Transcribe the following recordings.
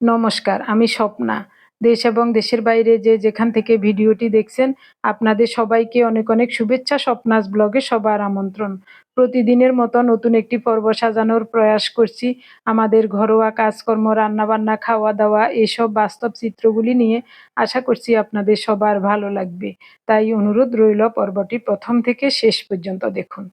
নমস্কার, আমি স্বপ্না। দেশ এবং দেশের বাইরে যে যেখান থেকে ভিডিওটি দেখছেন, আপনাদের সবাইকে অনেক অনেক শুভেচ্ছা। স্বপ্নাস ব্লগে সবার আমন্ত্রণ। প্রতিদিনের মতো নতুন একটি পর্ব সাজানোর প্রয়াস করছি। আমাদের ঘরোয়া কাজকর্ম, রান্নাবান্না, খাওয়া দাওয়া এসব বাস্তব চিত্রগুলি নিয়ে আশা করছি আপনাদের সবার ভালো লাগবে। তাই অনুরোধ রইল পর্বটি প্রথম থেকে শেষ পর্যন্ত দেখুন।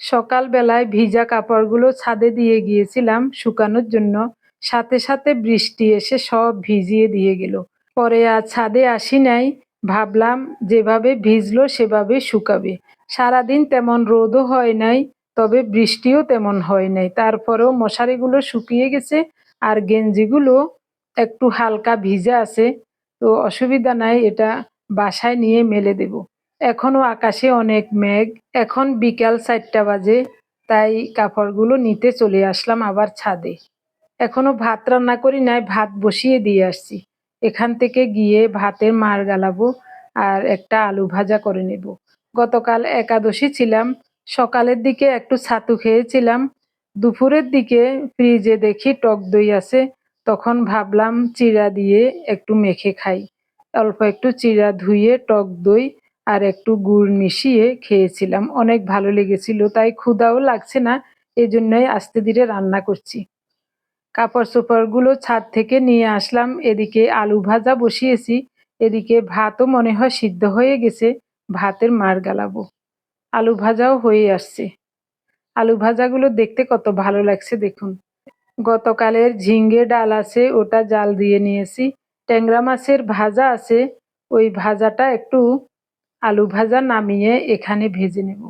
সকালবেলায় ভিজা কাপড়গুলো ছাদে দিয়ে গিয়েছিলাম শুকানোর জন্য। সাথে সাথে বৃষ্টি এসে সব ভিজিয়ে দিয়ে গেল। পরে আর ছাদে আসি নাই, ভাবলাম যেভাবে ভিজলো সেভাবে শুকাবে। সারাদিন তেমন রোদও হয় নাই, তবে বৃষ্টিও তেমন হয় নাই। তারপরেও মশারিগুলো শুকিয়ে গেছে আর গেঞ্জিগুলো একটু হালকা ভিজা আছে। তো অসুবিধা নাই, এটা বাসায় নিয়ে মেলে দেব। এখনো আকাশে অনেক মেঘ। এখন বিকাল 4টা বাজে, তাই কাপড়গুলো নিতে চলে আসলাম আবার ছাদে। এখনো ভাত রান্না করি নাই, ভাত বসিয়ে দিয়ে আসছি। এখান থেকে গিয়ে ভাতের মাড় গালাবো আর একটা আলু ভাজা করে নেব। গতকাল একাদশী ছিলাম, সকালের দিকে একটু ছাতু খেয়েছিলাম। দুপুরের দিকে ফ্রিজে দেখি টক দই আছে, তখন ভাবলাম চিড়া দিয়ে একটু মেখে খাই। অল্প একটু চিড়া ধুয়ে টক দই আর একটু গুড় মিশিয়ে খেয়েছিলাম, অনেক ভালো লেগেছিল। তাই ক্ষুধাও লাগছে না, এজন্যই আস্তে ধীরে রান্না করছি। কাপড় চোপড়গুলো ছাদ থেকে নিয়ে আসলাম, এদিকে আলু ভাজা বসিয়েছি, এদিকে ভাতও মনে হয় সিদ্ধ হয়ে গেছে। ভাতের মাড় গালাবো। আলু ভাজাও হয়ে আসছে। আলু ভাজাগুলো দেখতে কত ভালো লাগছে দেখুন। গতকালের ঝিঙ্গে ডাল আছে, ওটা জাল দিয়ে নিয়েছি। ট্যাংরা মাছের ভাজা আছে, ওই ভাজাটা একটু আলু ভাজা নামিয়ে এখানে ভেজে নেব।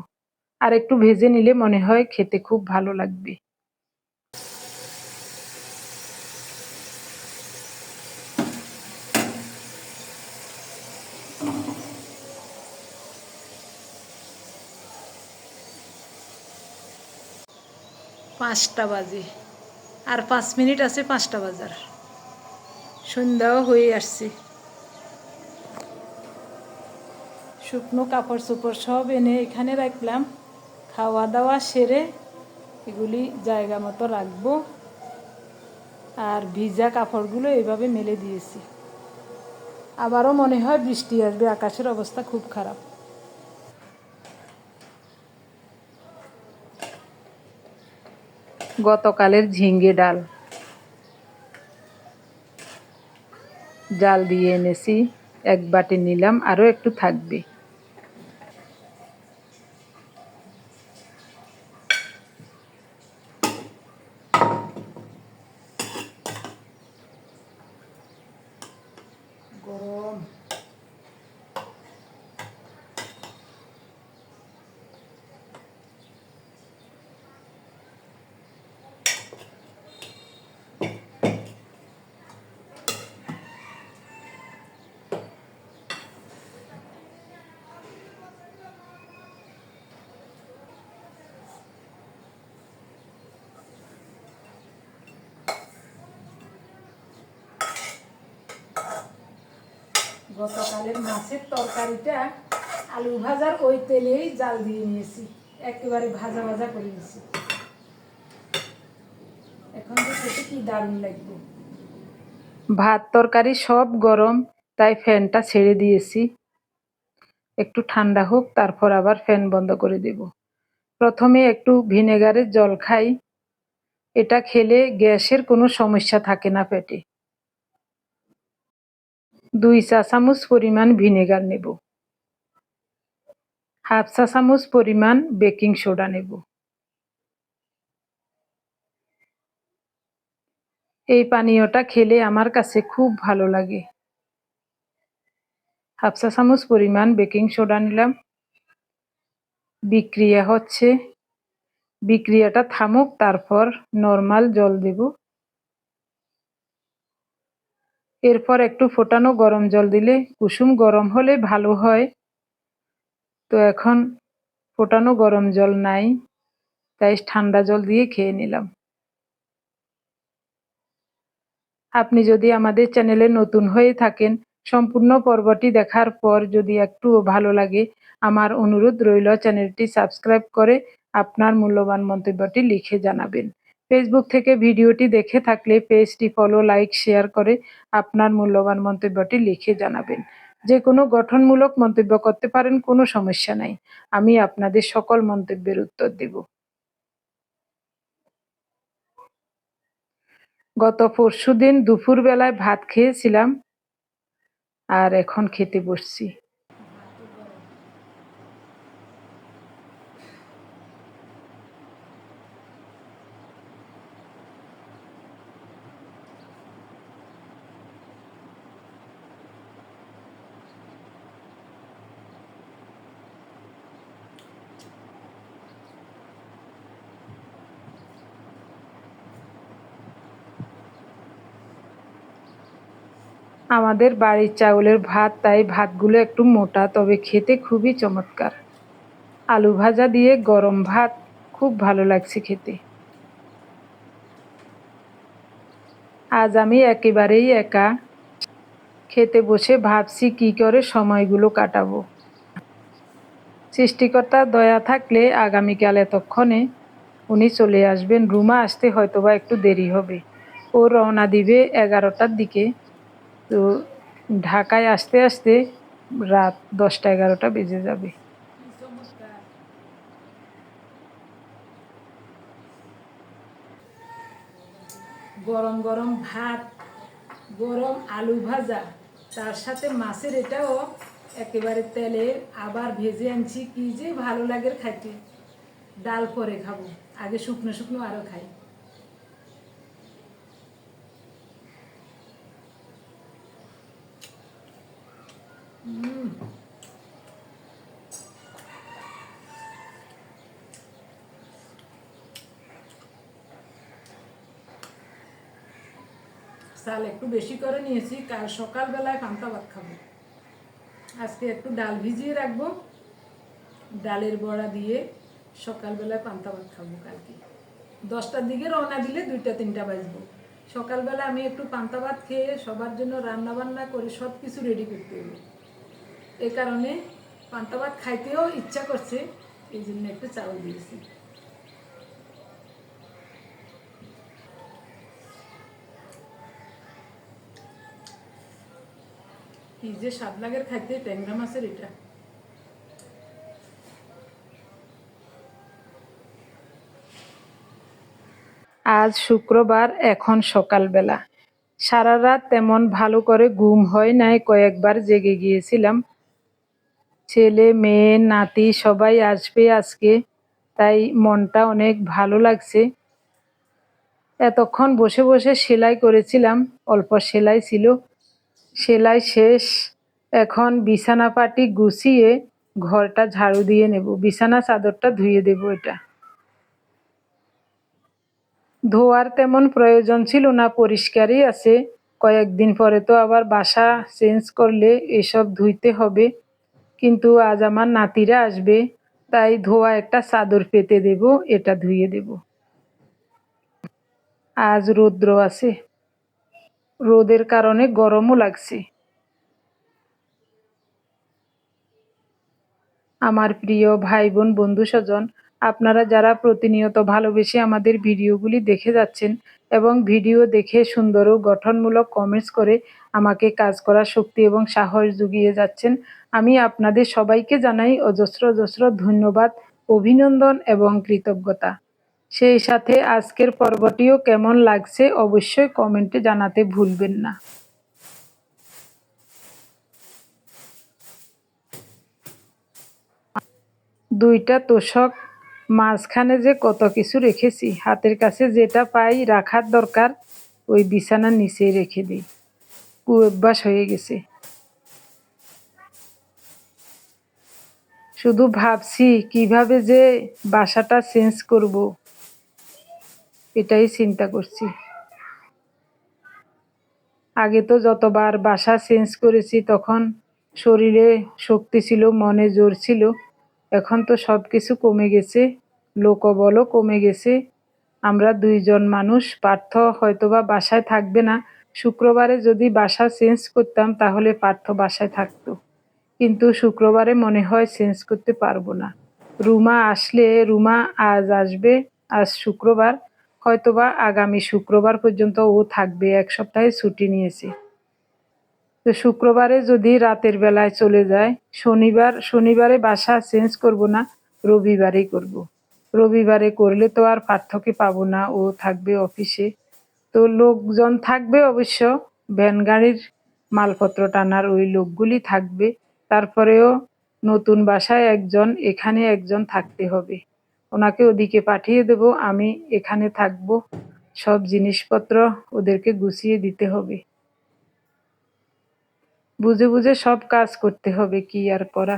আর একটু ভেজে নিলে মনে হয় খেতে খুব ভালো লাগবে। 5টা বাজে, আর 5 মিনিট আছে 5টা বাজার। সন্ধ্যাও হয়ে আসছে। শুকনো কাপড় চোপড় সব এনে এখানে রাখলাম। খাওয়া দাওয়া সেরে এগুলি জায়গা মতো রাখবো। আর ভিজা কাপড়গুলো এইভাবে মেলে দিয়েছি। আবারও মনে হয় বৃষ্টি আসবে, আকাশের অবস্থা খুব খারাপ। গতকালের ঝিঙ্গে ডাল জাল দিয়ে এনেছি, এক বাটি নিলাম, আরও একটু থাকবে। গরম। গতকালের মাছের তরকারিটা আলু ভাজার ওই তেলেই জাল দিয়ে নিয়েছি, একেবারে ভাজা ভাজা করে নিয়েছি। এখন তো খেতে কি দারুণ লাগবে। ভাত তরকারি সব গরম, তাই ফ্যানটা ছেড়ে দিয়েছি, একটু ঠান্ডা হোক, তারপর আবার ফ্যান বন্ধ করে দেব। প্রথমে একটু ভিনেগারের জল খাই, এটা খেলে গ্যাসের কোনো সমস্যা থাকে না পেটে। 2 চা চামচ পরিমাণ ভিনেগার নেব। হাফ চা চামচ পরিমাণ বেকিং সোডা নেব। এই পানীয়টা খেলে আমার কাছে খুব ভালো লাগে। হাফ চা চামচ পরিমাণ বেকিং সোডা নিলাম। বিক্রিয়া হচ্ছে, বিক্রিয়াটা থামুক, তারপর নর্মাল জল দেব। এরপর একটু ফোটানো গরম জল দিলে, কুসুম গরম হলে ভালো হয়। তো এখন ফোটানো গরম জল নাই, তাই ঠান্ডা জল দিয়ে খেয়ে নিলাম। আপনি যদি আমাদের চ্যানেলে নতুন হয়ে থাকেন, সম্পূর্ণ পর্বটি দেখার পর যদি একটুও ভালো লাগে, আমার অনুরোধ রইল চ্যানেলটি সাবস্ক্রাইব করে আপনার মূল্যবান মন্তব্যটি লিখে জানাবেন। ফেসবুক থেকে ভিডিওটি দেখে থাকলে পেজটি ফলো, লাইক, শেয়ার করে আপনার মূল্যবান মন্তব্যটি লিখে জানাবেন। যে কোনো গঠনমূলক মন্তব্য করতে পারেন, কোনো সমস্যা নাই। আমি আপনাদের সকল মন্তব্যের উত্তর দেব। গত পরশুদিন দুপুরবেলায় ভাত খেয়েছিলাম আর এখন খেতে বসছি। আমাদের বাড়ির চাউলের ভাত, তাই ভাতগুলো একটু মোটা, তবে খেতে খুবই চমৎকার। আলু ভাজা দিয়ে গরম ভাত খুব ভালো লাগছে খেতে। আজ আমি একেবারেই একা, খেতে বসে ভাবছি কি করে সময়গুলো কাটাবো। সৃষ্টিকর্তার দয়া থাকলে আগামীকাল এতক্ষণে উনি চলে আসবেন। রুমা আসতে হয়তোবা একটু দেরি হবে। ও রওনা দিবে 11টার দিকে। তো ঢাকায় আসতে আসতে রাত 10টা-11টা বেজে যাবে। গরম গরম ভাত, গরম আলু ভাজা, তার সাথে মাছের এটাও একেবারে তেলে আবার ভেজে আনছি, কি যে ভালো লাগে খাইতে। ডাল পরে খাবো, আগে শুকনো শুকনো আরও খাই। চাল একটু বেশি করে নিয়েছি, কাল সকালবেলায় পান্তা ভাত খাবো। আজকে একটু ডাল ভিজিয়ে রাখবো, ডালের বড়া দিয়ে সকালবেলায় পান্তা ভাত খাবো। কালকে 10টার দিকে রওনা দিলে 2টা-3টা বাজবো। সকালবেলা আমি একটু পান্তা ভাত খেয়ে সবার জন্য রান্না বান্না করে সব কিছু রেডি করতে হবে। এই কারণে পান্তা ভাত খাইতেও ইচ্ছা করছে, এই জন্য একটু চাউল দিয়েছি। কি যে স্বাদ লাগে খাইতে ট্যাংরা মাছের এটা। আজ শুক্রবার, এখন সকালবেলা। সারা রাত তেমন ভালো করে ঘুম হয় নাই, কয়েকবার জেগে গিয়েছিলাম। ছেলে, মেয়ে, নাতি সবাই আসবে আজকে, তাই মনটা অনেক ভালো লাগছে। এতক্ষণ বসে বসে সেলাই করেছিলাম, অল্প সেলাই ছিল, সেলাই শেষ। এখন বিছানা পাটি গুছিয়ে ঘরটা ঝাড়ু দিয়ে নেব, বিছানা চাদরটা ধুয়ে দেব। এটা ধোয়ার তেমন প্রয়োজন ছিল না, পরিষ্কারই আছে। কয়েকদিন পরে তো আবার বাসা চেঞ্জ করলে এসব ধুইতে হবে। কিন্তু আজ আমার নাতিরা আসবে, তাই ধোয়া একটা চাদর পেতে দেব, এটা ধুয়ে দেব। আজ রৌদ্র আছে, রোদের কারণে গরমও লাগছে। আমার প্রিয় ভাই বোন, বন্ধু স্বজন, আপনারা যারা প্রতিনিয়ত ভালোবেসে আমাদের ভিডিওগুলি দেখে যাচ্ছেন এবং ভিডিও দেখে সুন্দর ও গঠনমূলক কমেন্টস করে আমাকে কাজ করার শক্তি এবং সাহস জুগিয়ে যাচ্ছেন, আমি আপনাদের সবাইকে জানাই অজস্র অজস্র ধন্যবাদ, অভিনন্দন এবং কৃতজ্ঞতা। সেই সাথে আজকের পর্বটিও কেমন লাগছে অবশ্যই কমেন্টে জানাতে ভুলবেন না। দুইটা তোশক, মাঝখানে যে কত কিছু রেখেছি, হাতের কাছে যেটা পাই রাখার দরকার ওই বিছানার নিচেই রেখে দিই, কুঅভ্যাস হয়ে গেছে। শুধু ভাবছি কিভাবে যে বাসাটা চেঞ্জ করব, এটাই চিন্তা করছি। আগে তো যতবার বাসা চেঞ্জ করেছি তখন শরীরে শক্তি ছিল, মনে জোর ছিল। এখন তো সব কিছু কমে গেছে, লোকবলও কমে গেছে। আমরা দুইজন মানুষ, পার্থ হয়তোবা বাসায় থাকবে না। শুক্রবারে যদি বাসা চেঞ্জ করতাম তাহলে পার্থ বাসায় থাকতো, কিন্তু শুক্রবারে মনে হয় চেঞ্জ করতে পারবো না। রুমা আসলে, রুমা আজ আসবে, আজ শুক্রবার, হয়তোবা আগামী শুক্রবার পর্যন্ত ও থাকবে, 1 সপ্তাহে ছুটি নিয়েছে। তো শুক্রবারে যদি রাতের বেলায় চলে যায়, শনিবারে বাসা চেঞ্জ করব না, রবিবারেই করব। রবিবারে করলে তো আর পার্থকে পাবো না, ও থাকবে অফিসে। তো লোকজন থাকবে অবশ্য, ভ্যান গাড়ির মালপত্র টানার ওই লোকগুলি থাকবে। তারপরেও নতুন বাসায় একজন, এখানে একজন থাকতে হবে। ওনাকে ওদিকে পাঠিয়ে দেব, আমি এখানে থাকব। সব জিনিসপত্র ওদেরকে গুছিয়ে দিতে হবে। বুঝে বুঝে সব কাজ করতে হবে, কি আর করা।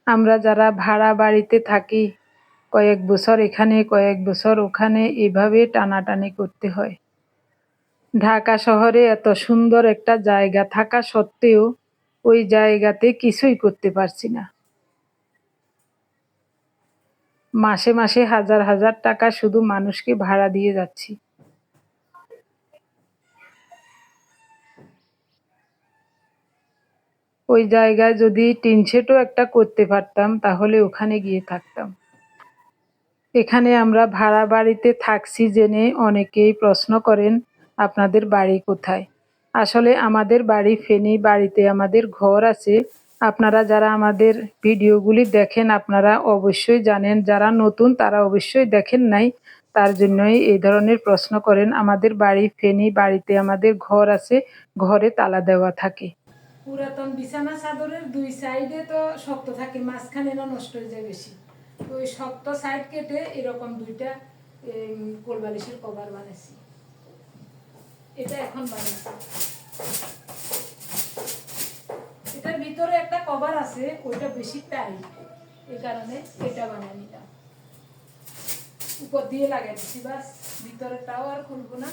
আমরা যারা ভাড়া বাড়িতে থাকি, কয়েক বছর এখানে কয়েক বছর ওখানে, এভাবে টানাটানি করতে হয়। ঢাকা শহরে এত সুন্দর একটা জায়গা থাকা সত্ত্বেও ওই জায়গাতে কিছুই করতে পারছি না। মাসে মাসে হাজার হাজার টাকা শুধু মানুষকে ভাড়া দিয়ে যাচ্ছি। ওই জায়গায় যদি টিন শেডও একটা করতে পারতাম, তাহলে ওখানে গিয়ে থাকতাম। এখানে আমরা ভাড়া বাড়িতে থাকছি জেনে অনেকেই প্রশ্ন করেন, আপনাদের বাড়ি কোথায়? আসলে আমাদের বাড়ি ফেনী, বাড়িতে আমাদের ঘর আছে। আপনারা যারা আমাদের ভিডিওগুলি দেখেন আপনারা অবশ্যই জানেন, যারা নতুন তারা অবশ্যই দেখেন নাই, তার জন্যই এই ধরনের প্রশ্ন করেন। আমাদের বাড়ি ফেনী, বাড়িতে আমাদের ঘর আছে, ঘরে তালা দেওয়া থাকে। পুরাতন বিছানা চাদরের 2 সাইডে তো শক্ত থাকে, মাঝখানে না নষ্ট হয়ে যায় বেশি। তো ওই শক্ত সাইড কেটে এরকম 2টা কোলবালিশের কভার বানাইছি। এটা এখন বানাইছি। এটার ভিতরে একটা কভার আছে, ওইটা বেশি টাইট, এই কারণে এটা বানাই নিলাম। উপর দিয়ে লাগাই দিচ্ছি, বাস ভিতরেরটাও আর খুলবো না।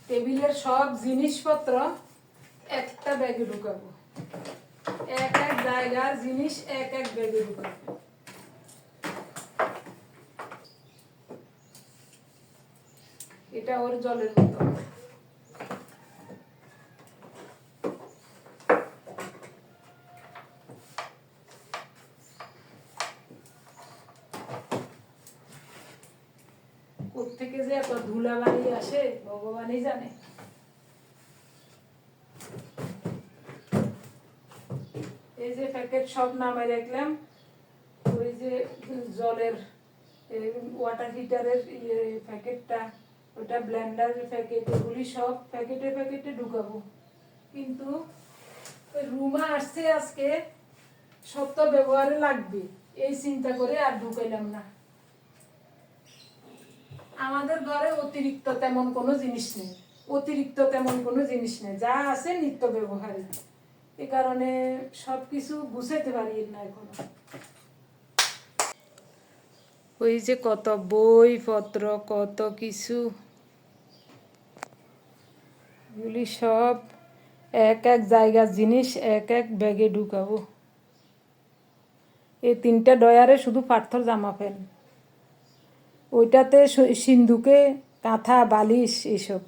টেবিলের সব জিনিসপত্র একটা ব্যাগে ঢুকাবো, এক এক জায়গার জিনিস এক এক ব্যাগে ঢুকাবো। এটা ওর জলের বোতল। কোত্থেকে যে এত ধুলাবালি আসে ভগবানই জানে। এই যে প্যাকেট সব নামাই রাখলাম, ওই যে জলের ওয়াটার হিটারের প্যাকেটটা, ওটা ব্লেন্ডারের প্যাকেট, এগুলি সব প্যাকেটে প্যাকেটে ঢুকাবো। কিন্তু রুমা আসছে আজকে, সব তো ব্যবহারে লাগবে, এই চিন্তা করে আর ঢুকাইলাম না। আমাদের ঘরে অতিরিক্ত তেমন কোনো জিনিস নেই, যা আছে নিত্য ব্যবহারে। এ কারণে সবকিছু গুছাইতে পারি না এখন। ওই যে কত বইপত্র, কত কিছু, এগুলি সব এক এক জায়গার জিনিস এক এক ব্যাগে ঢুকাবো। এই 3টা ডয়ারে শুধু পাথর জামা প্যান্ট, ওইটাতে সিন্ধুকে কাঁথা বালিশ এইসব।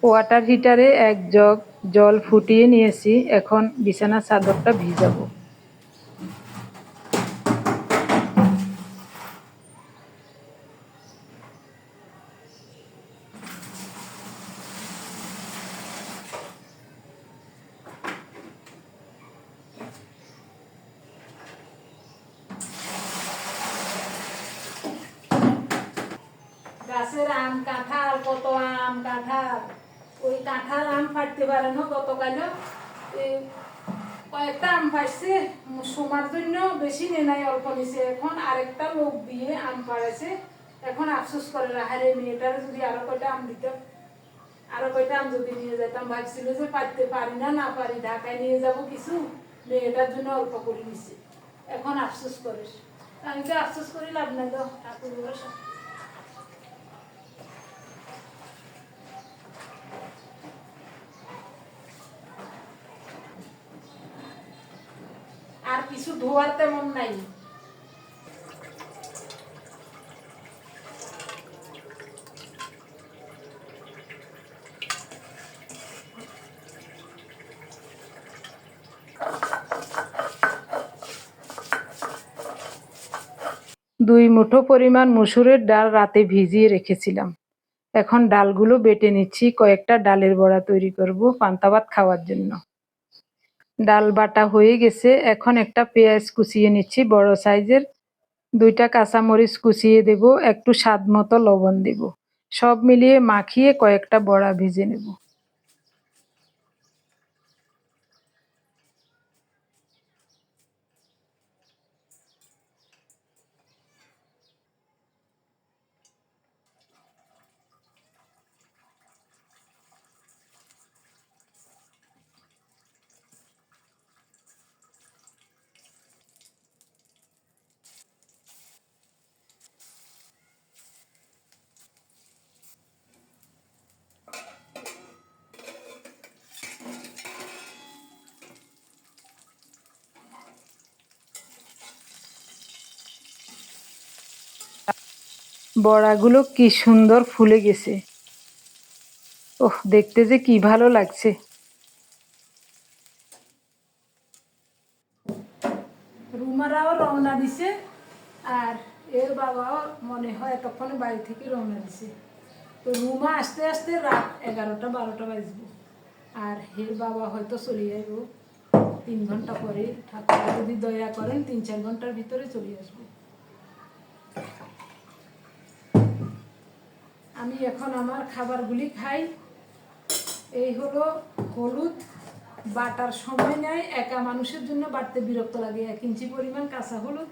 ওয়াটার হিটারে 1 জগ জল ফুটিয়ে নিয়েছি, এখন বিছানার চাদরটা ভিজাবো। গাছের আম কাঁঠাল, কত আম কাঁঠাল, ওই কাঁঠাল আম ফাটতে পারে না। গতকাল কয়েকটা আম পাইছে, সোমার জন্য বেশি নে নাই, অল্প নিছে। এখন আরেকটা লোক দিয়ে আম পাড়েছে। এখন আফসোস করে হারে মেয়েটার যদি আরো কয়টা আম দিত, আরো কয়টা আম যদি নিয়ে যেতাম। ভাবছিল যে পারতে পারি না পারি, ঢাকায় নিয়ে যাব কিছু, মেয়েটার জন্য অল্প করে নিছে। এখন আফসোস করে। আমি তো আফসোস করি লাভ নাই, তো ঠাকুর ভরসা। আর কিছু ধোয়ার তেমন নাই। 2 মুঠো পরিমাণ মসুরের ডাল রাতে ভিজিয়ে রেখেছিলাম। এখন ডালগুলো বেটে নিচ্ছি, কয়েকটা ডালের বড়া তৈরি করব পান্তা ভাত খাওয়ার জন্য। ডাল বাটা হয়ে গেছে, এখন একটা পেঁয়াজ কুচিয়ে নিচ্ছি বড় সাইজের, 2টা কাঁচামরিচ কুচিয়ে দেব, একটু স্বাদ মতো লবণ দেব। সব মিলিয়ে মাখিয়ে কয়েকটা বড়া ভেজে নেব। বড়াগুলো কি সুন্দর ফুলে গেছে, ওহ দেখতে যে কি ভালো লাগছে। রুমারাও রওনা দিছে, আর এর বাবাও মনে হয় এতক্ষণে বাড়ি থেকে রওনা দিছে। তো রুমা আস্তে আস্তে রাত 11টা-12টা বাজবে, আর এর বাবা হয়তো চলে যাইব 3 ঘন্টা পরে। ঠাকুর যদি দয়া করেন 3-4 ঘন্টার ভিতরে চলে আসবে। আমি এখন আমার খাবারগুলি খাই। এই হলো হলুদ, বাটার সময় নেয়, একা মানুষের জন্য বাটতে বিরক্ত লাগে। 1 ইঞ্চি পরিমাণ কাঁচা হলুদ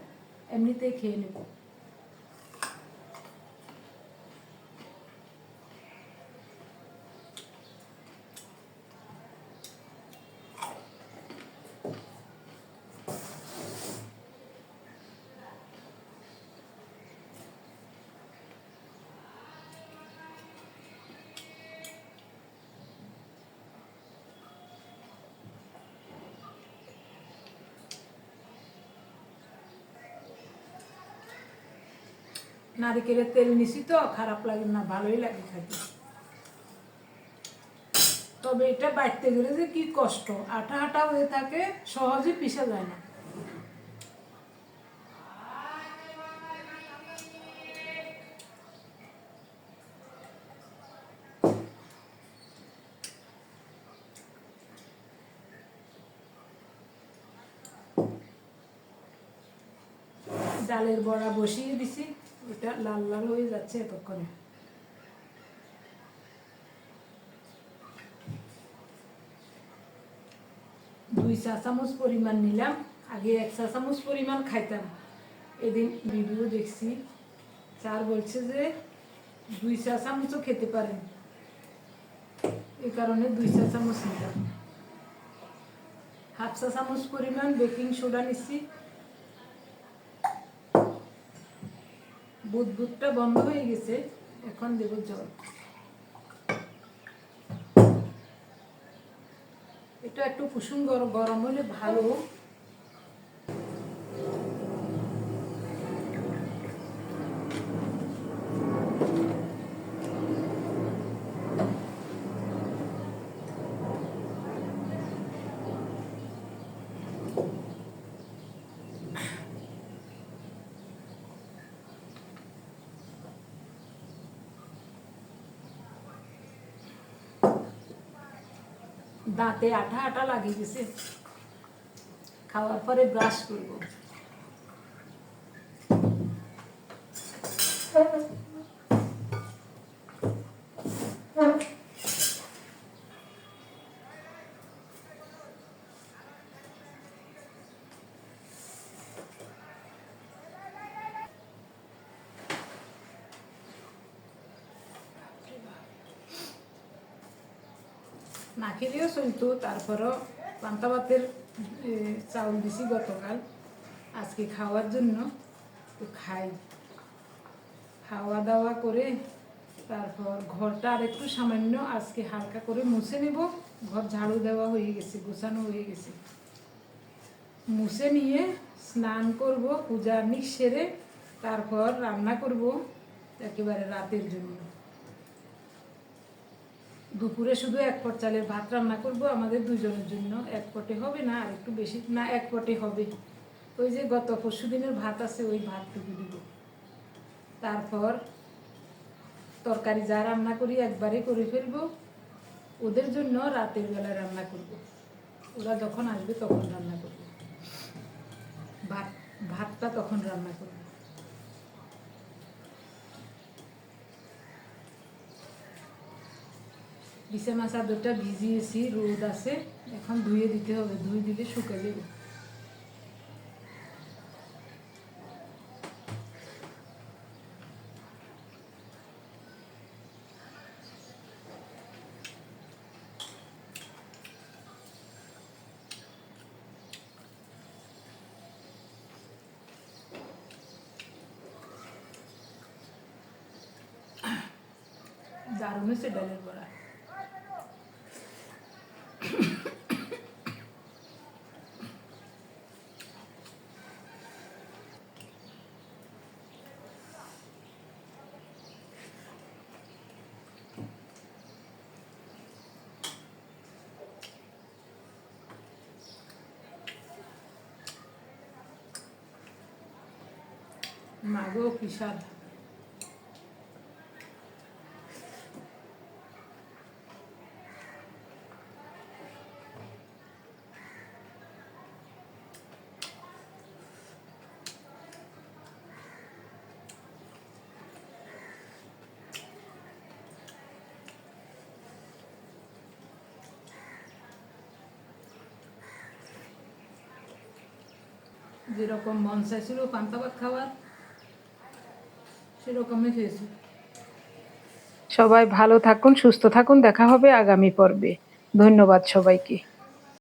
এমনিতেই খেয়ে নেব। নারিকেলের তেল নিছি তো খারাপ লাগে না, ভালোই লাগে খাইতে। তবে এটা বাটতে গেলে যে কি কষ্ট, আঠা আঠা হয়ে থাকে, সহজে পিষা যায় না। ডালের বড়া বসিয়ে দিছি, ওটা লাল লাল হয়ে যাচ্ছে এতক্ষণে। 2 চা চামচ পরিমাণ নিলাম, আগে 1 চা চামচ পরিমাণ খাইতাম। এদিন ভিডিও দেখছি, স্যার বলছে যে 2 চা চামচও খেতে পারেন, এই কারণে 2 চা চামচ নিলাম। 1/2 চা চামচ পরিমাণ বেকিং সোডা নিচ্ছি। বুদবুদটা বন্ধ হয়ে গেছে, এখন দেব জল। এটা একটু কুসুম গরম হলে ভালো। দাঁতে আঠা আঠা লাগিয়ে গেছে, খাওয়ার পরে ব্রাশ করব। না খেলেও চলতো, তারপরও পান্তা ভাতের চাউল দিছি গতকাল, আজকে খাওয়ার জন্য। তো খাই, খাওয়া দাওয়া করে তারপর ঘরটা আর একটু সামান্য আজকে হালকা করে মুছে নেব। ঘর ঝাড়ু দেওয়া হয়ে গেছে, গোছানো হয়ে গেছে। মুছে নিয়ে স্নান করব, পূজা নিক সেরে তারপর রান্না করব একেবারে রাতের জন্য। দুপুরে শুধু এক পট চালের ভাত রান্না করব আমাদের দুজনের জন্য। এক পটে হবে না, আর একটু বেশি না, এক পটে হবে। ওই যে গত পরশু দিনের ভাত আছে, ওই ভাতটুকু দিব। তারপর তরকারি যা রান্না করি একবারে করে ফেলবো। ওদের জন্য রাতের বেলা রান্না করব, ওরা যখন আসবে তখন রান্না করব। ভাতটা তখন রান্না করব। বিছানা চাদরটা ভিজিয়েছি, রোদ আছে, এখন ধুয়ে দিতে হবে, ধুয়ে দিলে শুকিয়ে যাবে। দারুণ হয়েছে ডালের বড়া। মাগো কি স্বাদ! যেরকম মন চাইছিল পান্তা ভাত খাওয়ার, সেরকমই খেয়েছি। সবাই ভালো থাকুন, সুস্থ থাকুন, দেখা হবে আগামী পর্বে। ধন্যবাদ সবাইকে।